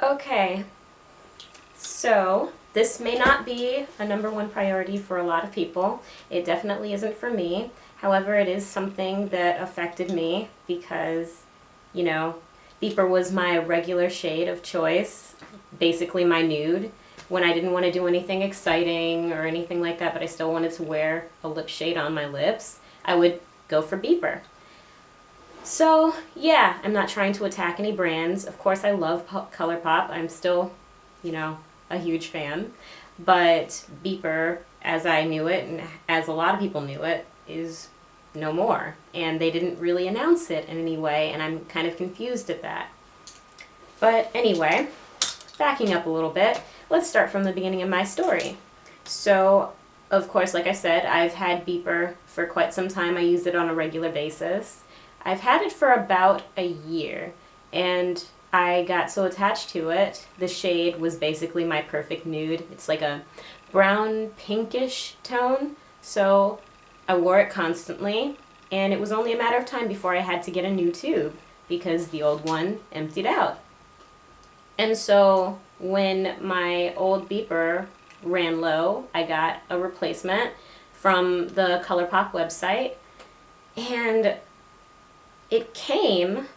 Okay, so this may not be a #1 priority for a lot of people. It definitely isn't for me. However, it is something that affected me because, you know, Beeper was my regular shade of choice, basically my nude, when I didn't want to do anything exciting or anything like that, but I still wanted to wear a lip shade on my lips, I would go for Beeper. So, yeah, I'm not trying to attack any brands. Of course, I love Colourpop. I'm still, a huge fan. But Beeper, as I knew it, and as a lot of people knew it, is no more. And they didn't really announce it in any way, and I'm kind of confused at that. But anyway, backing up a little bit, let's start from the beginning of my story. So, of course, like I said, I've had Beeper for quite some time. I use it on a regular basis. I've had it for about a year, and I got so attached to it. The shade was basically my perfect nude. It's like a brown pinkish tone, so I wore it constantly, and it was only a matter of time before I had to get a new tube because the old one emptied out. And so when my old Beeper ran low, I got a replacement from the Colourpop website, and it came,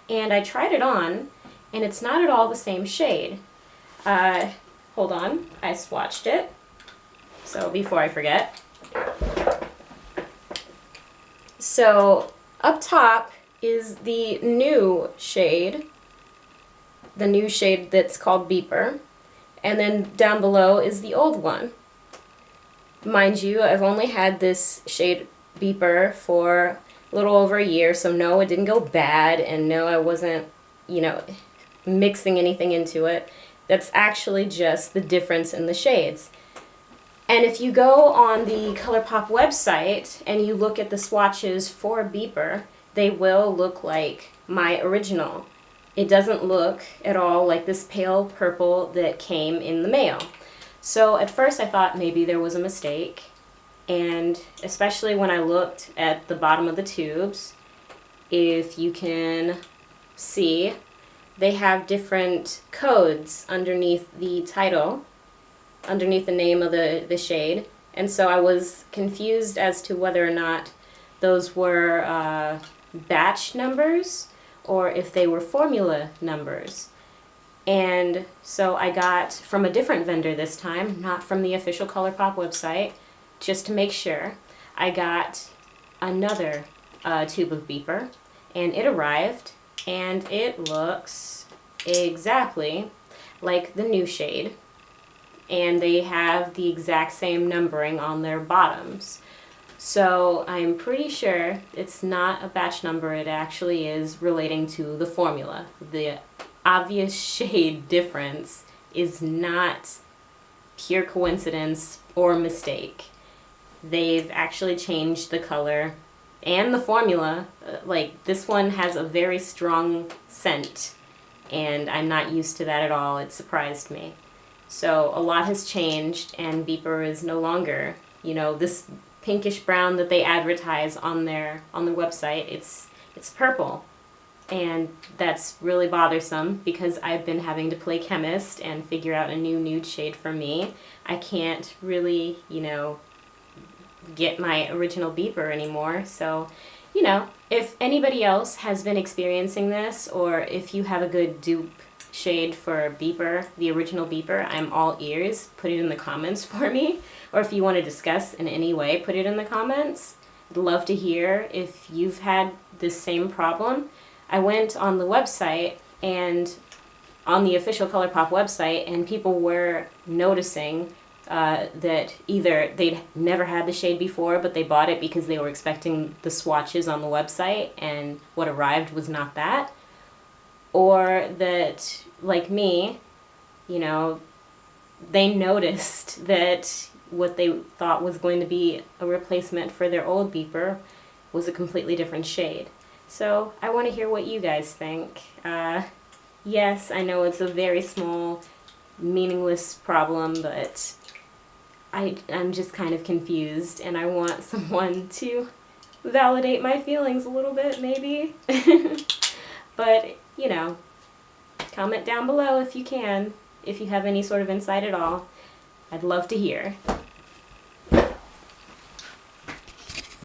and I tried it on, and it's not at all the same shade. Hold on, I swatched it, so before I forget. So up top is the new shade that's called Beeper, and then down below is the old one. Mind you, I've only had this shade Beeper for a little over a year, so no, it didn't go bad, and no, I wasn't, mixing anything into it. That's actually just the difference in the shades. And if you go on the Colourpop website and you look at the swatches for Beeper, they will look like my original. It doesn't look at all like this pale purple that came in the mail. So at first I thought maybe there was a mistake, and especially when I looked at the bottom of the tubes, if you can see, they have different codes underneath the title, underneath the name of the shade, and so I was confused as to whether or not those were batch numbers or if they were formula numbers. And so I got from a different vendor this time, not from the official Colourpop website, just to make sure. I got another tube of Beeper, and it arrived, and it looks exactly like the new shade, and they have the exact same numbering on their bottoms. So I'm pretty sure it's not a batch number, it actually is relating to the formula. The obvious shade difference is not pure coincidence or mistake. They've actually changed the color and the formula. Like, this one has a very strong scent, and I'm not used to that at all. It surprised me. So a lot has changed, and Beeper is no longer, this pinkish brown that they advertise on their website. It's purple, and that's really bothersome because I've been having to play chemist and figure out a new nude shade for me. I can't really, get my original Beeper anymore. So, if anybody else has been experiencing this, or if you have a good dupe shade for Beeper, the original Beeper, I'm all ears. Put it in the comments for me. Or if you want to discuss in any way, put it in the comments. I'd love to hear if you've had this same problem. I went on the website, and on the official Colourpop website, and people were noticing that either they'd never had the shade before, but they bought it because they were expecting the swatches on the website, and what arrived was not that. Or that, like me, they noticed that what they thought was going to be a replacement for their old Beeper was a completely different shade. So I want to hear what you guys think. Yes, I know it's a very small, meaningless problem, but I'm just kind of confused, and I want someone to validate my feelings a little bit, maybe. But, comment down below if you can, if you have any sort of insight at all. I'd love to hear.